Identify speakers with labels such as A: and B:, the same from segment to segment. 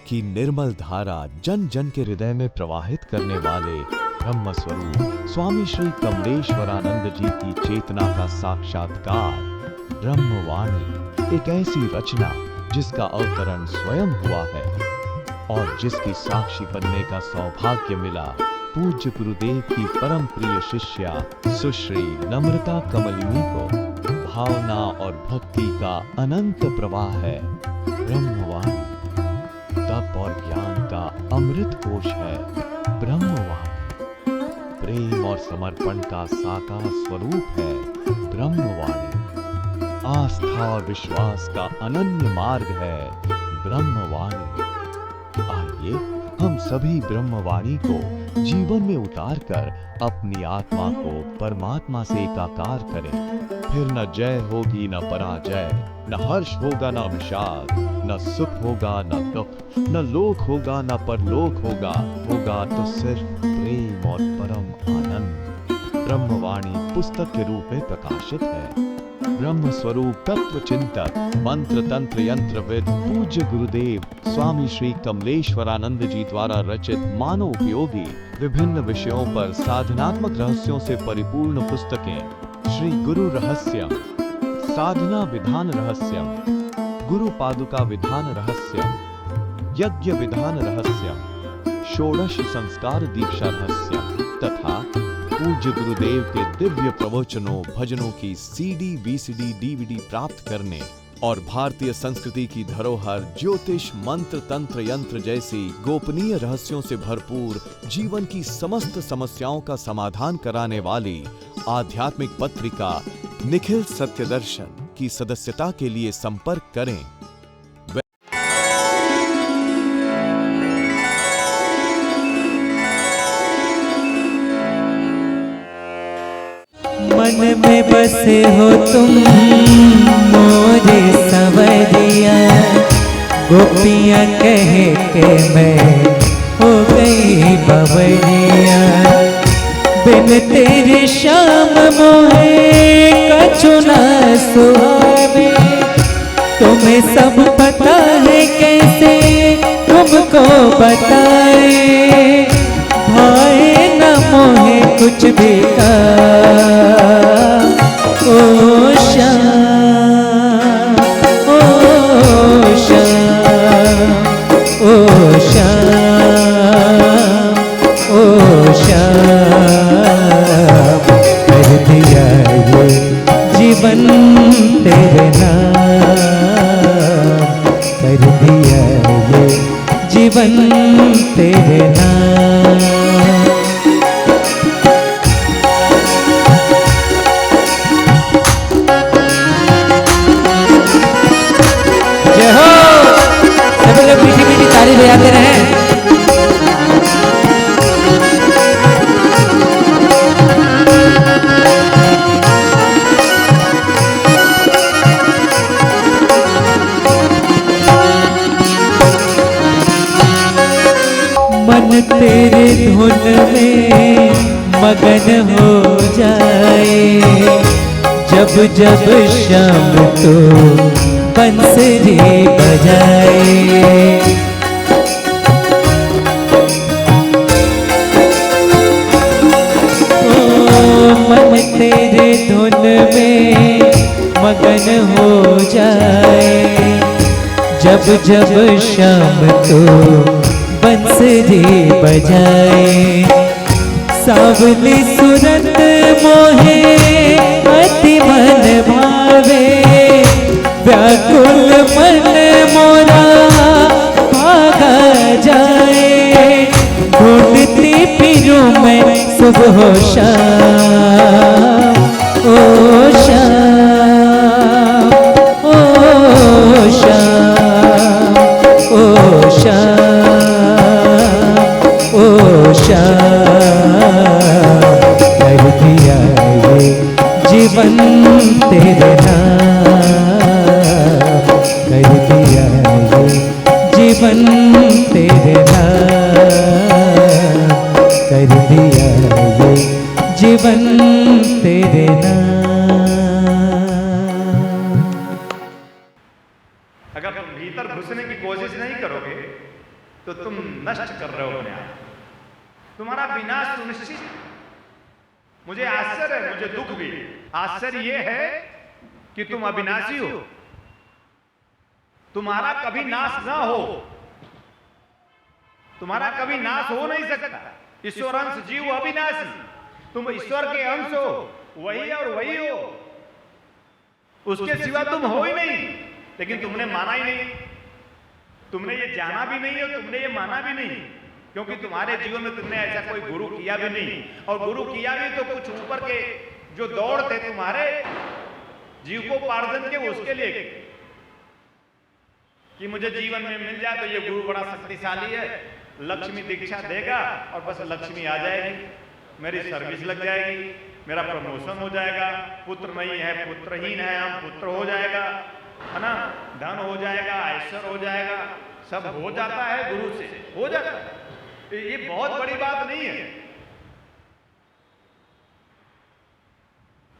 A: की निर्मल धारा जन जन के हृदय में प्रवाहित करने वाले ब्रह्म स्वरूप स्वामी श्री कमलेश्वरानंद जी की चेतना का साक्षात्कार ब्रह्मवाणी एक ऐसी रचना जिसका अवतरण स्वयं हुआ है और जिसकी साक्षी बनने का सौभाग्य मिला पूज्य गुरुदेव की परम प्रिय शिष्या सुश्री नम्रता कमलिनी को। भावना और भक्ति का अनंत प्रवाह है ब्रह्मवाणी, तप और ज्ञान का अमृत कोश है ब्रह्मवाणी, प्रेम और समर्पण का साकार स्वरूप है ब्रह्मवाणी, आस्था और विश्वास का अनन्य मार्ग है ब्रह्मवाणी। आइए हम सभी ब्रह्मवाणी को जीवन में उतार कर अपनी आत्मा को परमात्मा से एकाकार करें। फिर न जय होगी न पराजय, न हर्ष होगा न विषाद, न सुख होगा न दुख, न लोक होगा न परलोक होगा, होगा तो सिर्फ प्रेम और परम आनंद। ब्रह्मवाणी पुस्तक के रूप में प्रकाशित है। ब्रह्म स्वरूप तत्व चिंतक मंत्र तंत्र यंत्रविद पूज्य गुरुदेव स्वामी श्री कमलेश्वरानंद जी द्वारा रचित मानव उपयोगी विभिन्न विषयों पर साधनात्मक रहस्यों से परिपूर्ण पुस्तकें श्री गुरु रहस्यम, साधना विधान रहस्यम, गुरु पादुका विधान रहस्यम, यज्ञ विधान रहस्यम, षोडश संस्कार दीक्षा रहस्यम तथा पूज्य गुरुदेव के दिव्य प्रवचनों भजनों की सीडी वीसीडी डीवीडी प्राप्त करने और भारतीय संस्कृति की धरोहर ज्योतिष मंत्र तंत्र यंत्र जैसी गोपनीय रहस्यों से भरपूर जीवन की समस्त समस्याओं का समाधान कराने वाली आध्यात्मिक पत्रिका निखिल सत्य दर्शन की सदस्यता के लिए संपर्क करें।
B: मन में बसे हो तुम मोरे सवरिया, गोपियाँ कह के मैं हो गई बवरिया, बिन तेरे श्याम मोहे कछु न सुहावे, तुम्हें सब पता है कैसे तुमको बताए, भाए न मोहे कुछ भी का ओ श्याम, ओ श्याम, ओ श्याम, ओ श्याम, कर दिया ये जीवन तेरे नाम, कर दिया ये जीवन तेरे नाम। जय हो, सभी लोग मीठी मीठी ताली बजाते रहें। मन तेरे धुन में मगन हो जाए, जब जब शाम तो बंसरी बजाए, ओ मन तेरे धुन में मगन हो जाए, जब जब शाम तो बंसरी बजाए, सावली सूरत मोहे अति मन भावे, व्याकुल मन मोरा भागा जाए, ढूंढती फिरूं मैं सुबह शाम, ओ शाम, ओ शाम, ओ शाम, ओ श्याम, कर दिया ये जीवन तेरे नाम, कर दिया ये जीवन तेरे नाम, कर दिया ये जीवन तेरे नाम।
C: अगर तुम भीतर घुसने की कोशिश नहीं करोगे तो तुम नष्ट कर रहे हो अपने आप, तुम्हारा विनाश सुनिश्चित। मुझे आश्चर्य है, मुझे दुख भी। आश्चर्य यह है कि तुम अविनाशी हो, तुम्हारा कभी नाश ना हो, तुम्हारा कभी नाश हो नहीं सकता। ईश्वर अंश जीव अविनाशी, तुम ईश्वर के अंश हो, वही और वही हो, उसके सिवा तुम हो ही नहीं। लेकिन तुमने माना ही नहीं, तुमने ये जाना भी नहीं और तुमने ये माना भी नहीं, क्योंकि तुम्हारे जीवन में तुमने ऐसा कोई गुरु किया भी नहीं। और गुरु किया भी तो कुछ ऊपर के जो दौड़ थे तुम्हारे जीव को पार्जन के, उसके लिए कि मुझे जीवन में मिल जाए तो ये गुरु बड़ा शक्तिशाली है, लक्ष्मी दीक्षा देगा और बस लक्ष्मी आ जाएगी, मेरी सर्विस लग जाएगी, मेरा प्रमोशन हो जाएगा, पुत्र नहीं है पुत्रहीन है हम, पुत्र हो जाएगा, है ना, धन हो जाएगा, ऐश्वर्य हो जाएगा, सब हो जाता है गुरु से, हो जाता है। ये बहुत बड़ी बात नहीं है,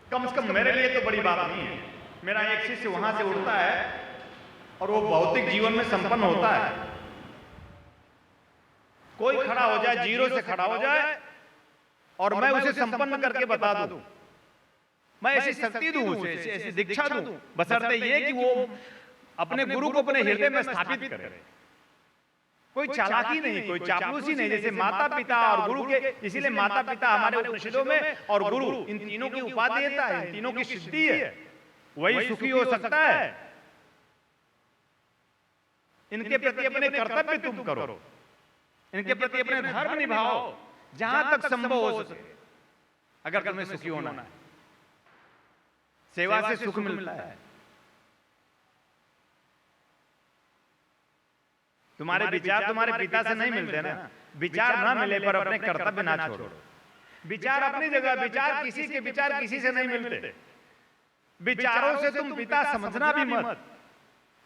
C: कम से कम मेरे लिए तो बड़ी बात नहीं है। मेरा एक शिष्य वहां से उठता है और वो भौतिक जीवन में संपन्न होता है। कोई खड़ा हो जाए, जीरो से खड़ा हो जाए और मैं उसे संपन्न करके बता दूं, मैं ऐसी शक्ति दूं उसे, ऐसी दीक्षा दूं, बशर्ते ये कि वो अपने गुरु को अपने हृदय में स्थापित करे। कोई चालाकी नहीं, कोई चापलूसी नहीं। जैसे माता पिता और गुरु के, इसीलिए माता पिता हमारे उपनिषदों में और गुरु इन तीनों की उपाधि देता है, इन तीनों की सिद्धि है, वही सुखी हो सकता है। इनके प्रति अपने कर्तव्य तुम करो, इनके प्रति अपने धर्म निभाओ जहां तक संभव हो सके। अगर तुम्हें सुखी होना है, सेवा से सुख मिलता है। तुम्हारे विचार तुम्हारे पिता से नहीं मिलते ना, विचार ना मिले पर अपने कर्तव्य ना छोड़ो। विचार अपनी जगह, विचार किसी के विचार किसी से नहीं मिलते। विचारों से तुम पिता समझना भी मत,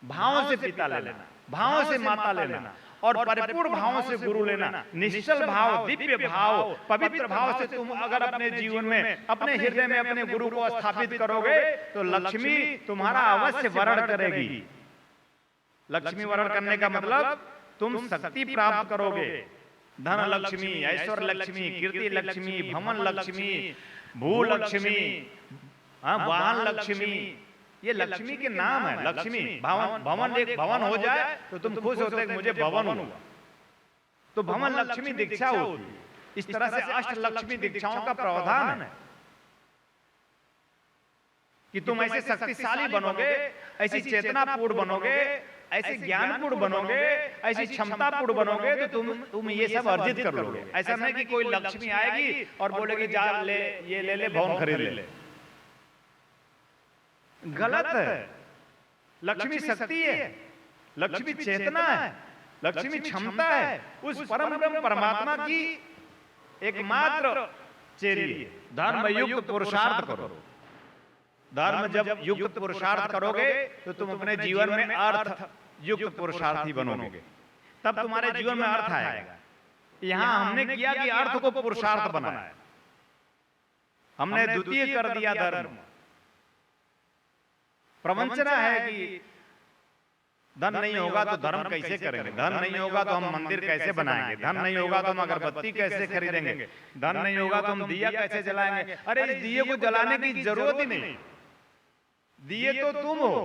C: भावों से पिता ले लेना, भावों से माता लेना और परिपूर्ण भावों से गुरु लेना। निश्चल भाव, दिव्य भाव, पवित्र भाव से तुम अगर अपने जीवन में, अपने हृदय में अपने गुरु को स्थापित करोगे तो लक्ष्मी तुम्हारा अवश्य वरण करेगी। लक्ष्मी वरण करने का मतलब तुम शक्ति प्राप्त करोगे। धन लक्ष्मी, ऐश्वर्य लक्ष्मी, कीर्ति लक्ष्मी, भवन लक्ष्मी, भू लक्ष्मी, वाहन लक्ष्मी, ये लक्ष्मी के नाम है। लक्ष्मी भवन, भवन एक भवन हो जाए तो तुम खुश होते हैं मुझे भवन हुआ, तो भवन लक्ष्मी दीक्षा होती। इस तरह से अष्ट लक्ष्मी दीक्षाओं का प्रावधान है कि तुम ऐसे शक्तिशाली बनोगे, ऐसी चेतनापूर्ण बनोगे, ऐसे ज्ञानपूर्ण बनोगे, ऐसी क्षमतापूर्ण बनोगे तो तुम ये सब अर्जित कर लोगे। ऐसा नहीं कि कोई लक्ष्मी आएगी और बोलेगी जा ले, ये ले ले, भवन खरीद ले। गलत है। लक्ष्मी शक्ति है, लक्ष्मी चेतना है, लक्ष्मी क्षमता है, उस परम ब्रह्म परमात्मा की एकमात्र चेरी है। धर्म युक्त पुरुषार्थ करो। धर्म जब युक्त पुरुषार्थ करोगे तो तुम अपने जीवन में अर्थ युक्त पुरुषार्थी बनोगे, तब तुम्हारे जीवन में अर्थ आएगा। यहां हमने किया कि अर्थ को पुरुषार्थ बनाया, हमने द्वितीय कर दिया धर्म। प्रवंचना है कि धन नहीं होगा तो धर्म कैसे करेंगे, धन नहीं होगा तो हम मंदिर कैसे बनाएंगे, धन नहीं होगा तो हम अगरबत्ती कैसे खरीदेंगे, धन नहीं होगा तो हम दिया कैसे जलाएंगे। अरे इस दिए को जलाने की जरूरत ही नहीं, दिए तो तुम हो,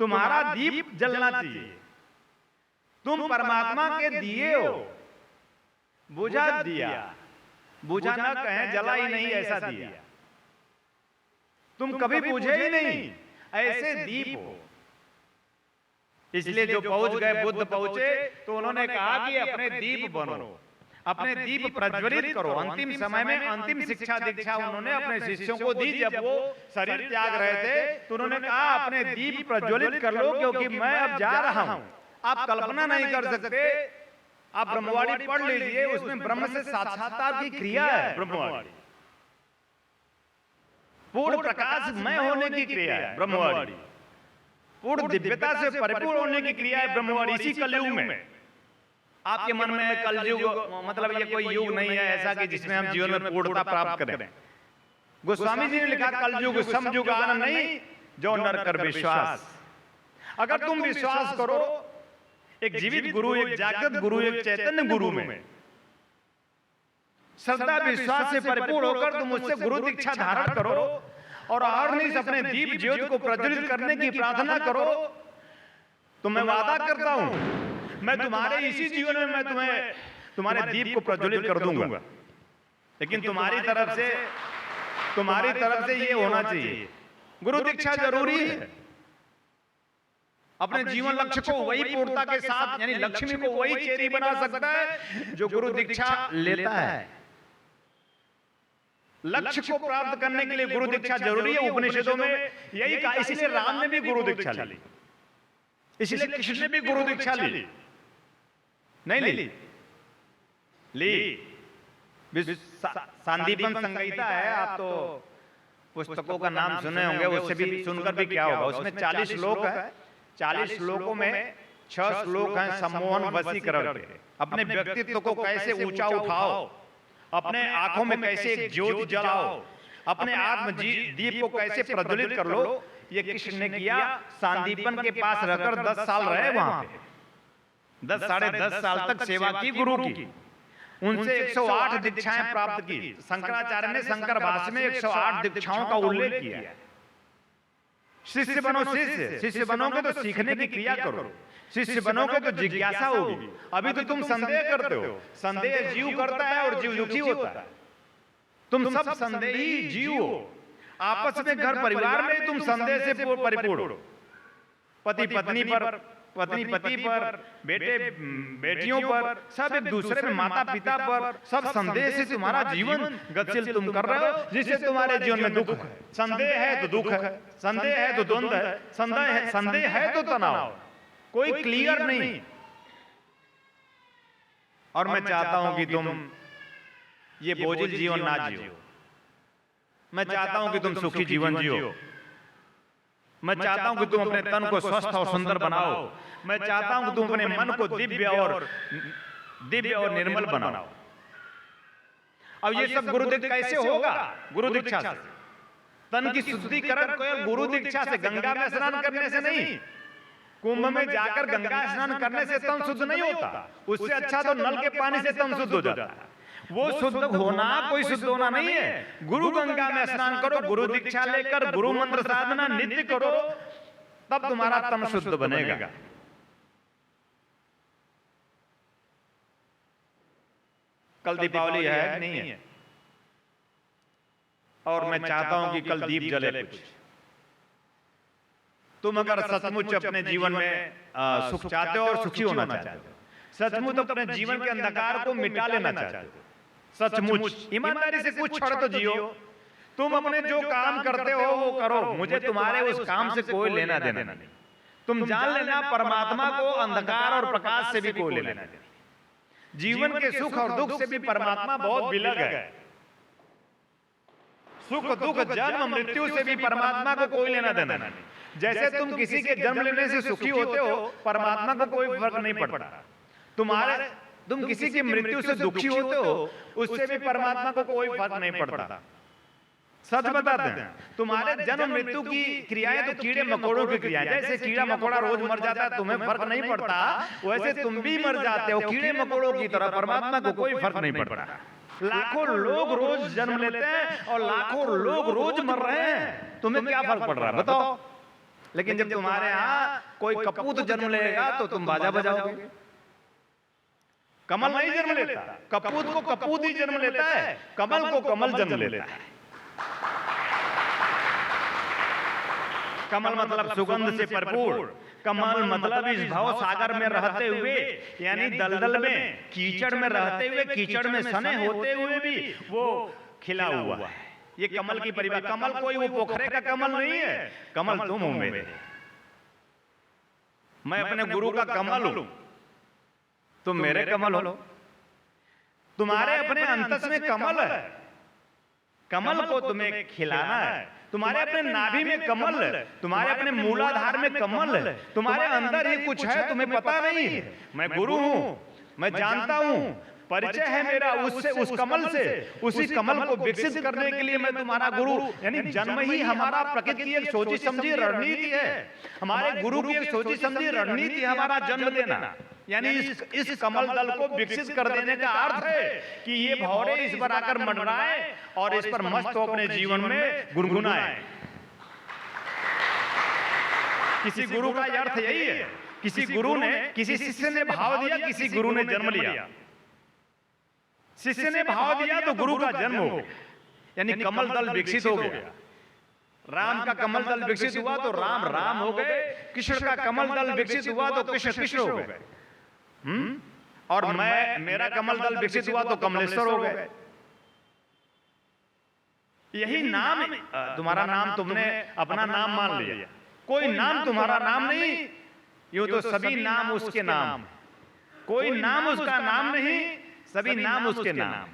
C: तुम्हारा दीप जलना चाहिए। तुम परमात्मा के दिए हो, बुझा दिया, बुझा ना कहें जला ही नहीं ऐसा दिया, तुम कभी बुझे ही नहीं, ऐसे दीप हो। इसलिए जो पहुंच गए, बुद्ध पहुंचे तो उन्होंने कहा कि अपने दीप बनो, अपने दीप प्रज्वलित करो। अंतिम समय में अंतिम शिक्षा दीक्षा उन्होंने अपने शिष्यों को दी। जब वो शरीर त्याग रहे थे तो उन्होंने कहा अपने दीप प्रज्वलित कर लो, क्योंकि मैं अब जा रहा हूं। आप कल्पना नहीं कर सकते, आप ब्रह्मवाणी पढ़ लीजिए, उसमें ब्रह्म से साक्षात्कार की क्रिया है। ब्रह्मवाणी पूर्ण प्रकाश में होने की क्रिया है। ब्रह्मवाणी पूर्ण दिव्यता से परिपूर्ण होने की क्रिया है। ब्रह्मवाणी इसी कलयुग में। आपके मन में कलयुग मतलब ये कोई युग नहीं है ऐसा कि जिसमें हम जीवन में पूर्णता प्राप्त करें। गोस्वामी जी ने लिखा कलयुग समयुग आनंद नहीं, जो नर कर विश्वास। अगर तुम विश्वास करो एक जीवित गुरु, एक जागृत गुरु, एक चैतन्य गुरु में श्रद्धा विश्वास से परिपूर्ण होकर तुम मुझसे गुरु दीक्षा धारण करो और अहर्निश अपने दीप ज्योति को प्रज्वलित करने की प्रार्थना करो, तो मैं वादा करता हूं मैं तुम्हारे इसी जीवन में मैं तुम्हारे दीप को प्रज्वलित कर दूंगा। लेकिन तुम्हारी तरफ से ये होना चाहिए, गुरु दीक्षा जरूरी है। अपने जीवन लक्ष्य को वही पूर्णता के साथ, यानी लक्ष्मी को वही चेरी बना सकता है जो गुरु दीक्षा लेता है। लक्ष्य को प्राप्त करने के लिए गुरु दीक्षा जरूरी है। उपनिषदों में यही कहा, इसलिए राम ने भी गुरु दीक्षा ली, इसलिए कृष्ण ने भी गुरु दीक्षा ली। नहीं ली सांदीपन संहिता है, आप तो पुस्तकों का नाम सुने होंगे, उससे भी सुनकर भी क्या होगा। उसमें 40 श्लोक है, 40 श्लोकों में 6 श्लोक हैं सम्मोहन वशीकरण के। अपने व्यक्तित्व को कैसे ऊंचा उठाओ, अपने आंखों में कैसे एक ज्योति जलाओ, अपने आत्म दीप को कैसे प्रज्वलित कर लो, ये कृष्ण ने किया। सांदीपन के पास रहकर 10 साल रहे वहां पे, 10 साढ़े 10 साल तक सेवा की गुरु की। उनसे 108 दीक्षाएं प्राप्त की। शंकराचार्य ने शंकर भाष्य में 108 दीक्षाओं का उल्लेख किया। शिष्य बनो, शिष्य बनोगे तो सीखने की क्रिया करो, शिष्य बनोगे तो जिज्ञासा होगी। अभी तो तुम संदेह करते हो, संदेह जीव करता है और जीव दुखी होता है। तुम सब संदेही जीव हो, आपस में घर परिवार में तुम संदेह से परिपूर्ण हो। पति पत्नी पर, पत्नी पति पर, बेटे बेटियों पर, सब एक दूसरे में, माता पिता पर, सब संदेह से तुम्हारा जीवन गतिशील तुम कर रहे हो, जिससे तुम्हारे जीवन में दुख है। संदेह है तो दुख है, संदेह है तो द्वंद्व है, संदेह है तो तनाव, कोई क्लियर नहीं। और मैं चाहता हूं कि तुम ये बोझिल जीवन ना जियो, मैं चाहता हूं कि तुम सुखी जीवन जियो। मैं चाहता हूं कि तुम अपने तन को स्वस्थ और सुंदर बनाओ। मैं चाहता हूं कि तुम अपने मन को दिव्य और निर्मल बनाओ। अब ये सब गुरु दीक्षा कैसे होगा? गुरु दीक्षा से। तन की शुद्धिकरण केवल गुरु दीक्षा से, गंगा में स्नान करने से नहीं। कुंभ में जाकर गंगा स्नान करने से तन शुद्ध नहीं होता, उससे अच्छा तो नल के पानी से तन शुद्ध हो जाता है। वो शुद्ध होना कोई शुद्ध होना नहीं है। गुरु गंगा में स्नान करो, गुरु दीक्षा लेकर गुरु मंत्र साधना नित्य करो, तब तुम्हारा तन शुद्ध बनेगा। कल दीपावली है कि नहीं है? और मैं चाहता हूं कि कल दीप जले कुछ। तुम अगर सचमुच अपने जीवन में सुख चाहते हो और सुखी होना चाहते हो, सचमुच अपने जीवन के अंधकार को मिटा लेना चाहते हो, सचमुच ईमानदारी से कुछ छोड़ तो जियो। तुम अपने जो काम करते हो वो करो, मुझे तुम्हारे उस काम से कोई लेना देना नहीं। तुम जान लेना परमात्मा को अंधकार और प्रकाश से भी कोई लेना देना। जीवन के सुख और दुख से भी परमात्मा बहुत विलग है। सुख दुख जन्म मृत्यु से भी परमात्मा को कोई लेना देना नहीं। जैसे तुम किसी के जन्म लेने से सुखी होते हो, परमात्मा को कोई फर्क नहीं पड़ता। तुम किसी की मृत्यु से दुखी होते हो, उससे भी परमात्मा को कोई फर्क नहीं पड़ता। सच बताते हैं, तुम्हारे जन्म मृत्यु की क्रियाएं तो कीड़े मकोड़ों की क्रियाएं। जैसे कीड़ा मकोड़ा रोज मर जाता है, तुम्हें फर्क नहीं पड़ता, वैसे तुम भी मर जाते हो कीड़े मकोड़ों की तरह। परमात्मा को कोई फर्क नहीं पड़ता। लाखों लोग रोज जन्म लेते हैं और लाखों लोग रोज मर रहे हैं, तुम्हें क्या फर्क पड़ रहा है बताओ? लेकिन जब तुम्हारे यहाँ कोई कपूत जन्म लेगा तो तुम बाजा बजाओगे। कमल नहीं जन्म लेता, कपूत को कपूत ही जन्म लेता है, कमल को कमल जन्म लेता है। कमल मतलब सुगंध से भरपूर, कमल मतलब इस भाव सागर में रहते हुए, यानी दलदल में कीचड़ में रहते हुए, कीचड़ में सने होते हुए भी वो खिला हुआ है। ये कमल की परिभाषा। कमल कोई वो पोखरे का कमल नहीं है, कमल तुम हो मेरे। मैं अपने गुरु का कमल हूं, तुम मेरे कमल हो। तुम्हारे अपने अंतस में कमल है, कमल को तुम्हें खिलाना है। तुम्हारे अपने नाभि में कमल है, तुम्हारे अपने मूलाधार में कमल है, तुम्हारे अंदर ही कुछ है, तुम्हें पता नहीं है। मैं गुरु हूं, मैं जानता हूं, परिचय है मेरा उससे, उस कमल से। उसी कमल को विकसित करने के लिए मैं तुम्हारा गुरु, यानी जन्म ही हमारा प्रकृति की एक सोची समझी रणनीति है। हमारे गुरु की एक सोची समझी रणनीति है हमारा जन्म देना, यानी इस कमल दल को विकसित कर देने का अर्थ है कि ये भौरे इस पर आकर मंडराए और इस पर मस्त हो अपने जीवन में गुनगुनाए। किसी गुरु का अर्थ यही है, किसी गुरु ने, किसी शिष्य ने भाव दिया, किसी गुरु ने जन्म लिया। शिष्य ने भाव दिया तो गुरु का जन्म हो गया, यानी कमल दल विकसित हो गया। राम का कमल दल विकसित हुआ तो राम राम हो गए, कृष्ण का कमल दल विकसित हुआ तो कृष्ण कृष्ण हो गए, और मेरा कमल दल विकसित हुआ तो कमलेश्वर हो गए। यही नाम, तुम्हारा नाम तुमने अपना नाम मान लिया, कोई नाम तुम्हारा नाम नहीं, यूं तो सभी नाम उसके नाम, कोई नाम उसका नाम नहीं, सभी नाम उसके नाम।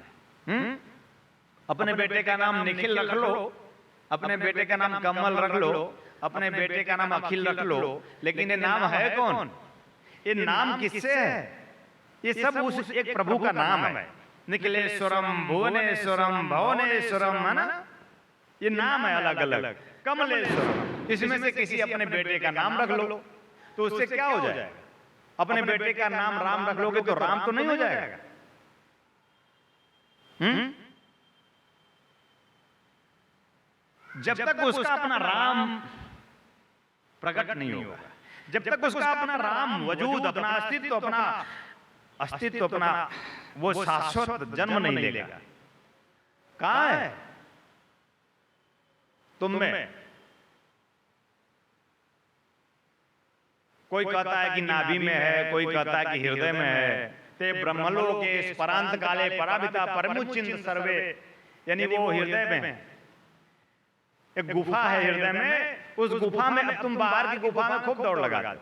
C: अपने बेटे का नाम निखिल रख लो, अपने बेटे का नाम कमल रख लो, अपने बेटे का नाम अखिल रख लो, लेकिन ये नाम है कौन? ये नाम किससे है? ये सब उस एक प्रभु का नाम है। निखिलेश्वरम, भुवनेश्वरम, भवनेश्वरम, है ना, ये नाम है अलग अलग। कमलेश्वरम, इसमें से किसी अपने बेटे का नाम रख लो तो उससे क्या हो जाएगा? अपने बेटे का नाम राम रख लोगे तो राम तो नहीं हो जाएगा? जब तक उसका अपना राम प्रकट नहीं होगा, जब तक उसका अपना राम वजूद, अपना अस्तित्व, अपना वो शाश्वत जन्म नहीं लेगा। कहां है? तुम में। कोई कहता है कि नाभि में है, कोई कहता है कि हृदय में है। ते ब्रह्मलोक के परांत काले पराबिता परमुचिंत सर्वे, यानी वो हृदय में एक गुफा है, हृदय में। उस गुफा में, अब तुम बाहर की गुफा में खूब दौड़ लगाते हो।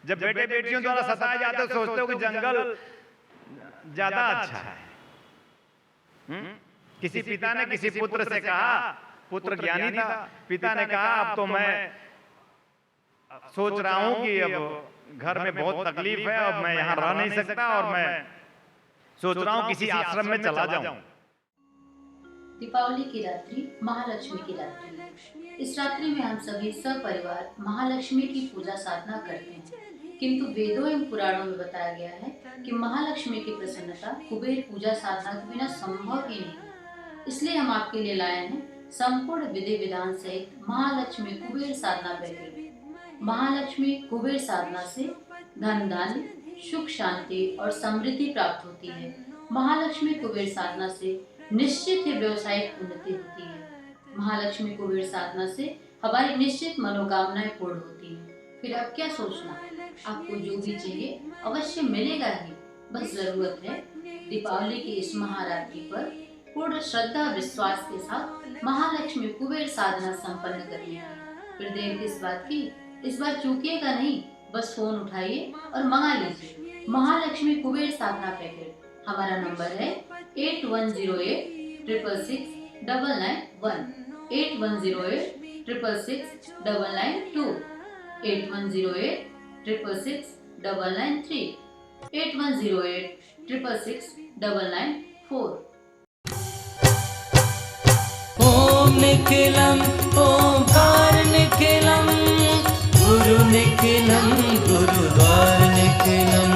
C: जब बेटे बेटियों द्वारा सताए जाते हो सोचते हो कि जंगल ज्यादा अच्छा है। किसी पिता ने किसी पुत्र से कहा, पुत्र ज्ञानी था, पिता ने कहा अब तो मैं सोच रहा हूं कि अब घर में बहुत तकलीफ है, अब मैं यहां रह नहीं सकता और मैं सोच रहा हूं किसी आश्रम में चला जाऊं।
D: दीपावली की रात्रि महालक्ष्मी की रात्रि। इस रात्रि में हम सभी सपरिवार महालक्ष्मी की पूजा साधना करते हैं, किंतु वेदों एवं पुराणों में बताया गया है कि महालक्ष्मी की प्रसन्नता कुबेर पूजा साधना के बिना संभव ही नहीं। इसलिए हम आपके लिए लाए हैं संपूर्ण विधि विधान सहित महालक्ष्मी कुबेर साधना पैकेज। महालक्ष्मी कुबेर साधना से धन दान, सुख शांति और समृद्धि प्राप्त होती है। महालक्ष्मी कुबेर साधना से निश्चित ही व्यवसायिक उन्नति होती है। महालक्ष्मी कुबेर साधना से हमारी निश्चित मनोकामनाएं पूर्ण होती हैं। फिर अब क्या सोचना, आपको जो भी चाहिए अवश्य मिलेगा ही। बस जरूरत है दीपावली की इस महारात्रि पर पूर्ण श्रद्धा विश्वास के साथ महालक्ष्मी कुबेर साधना संपन्न करनी है। फिर देर किस बात की, इस बार चूकिएगा नहीं, बस फोन उठाइए और मंगा लीजिए महालक्ष्मी कुबेर साधना पैकेट। हमारा नंबर है 8108666991, 8108666992, 8108666993, 8108666994।
B: ओम निखिलम ओंकार निखिलम, गुरु निखिलम गुरुद्वार निखिलम।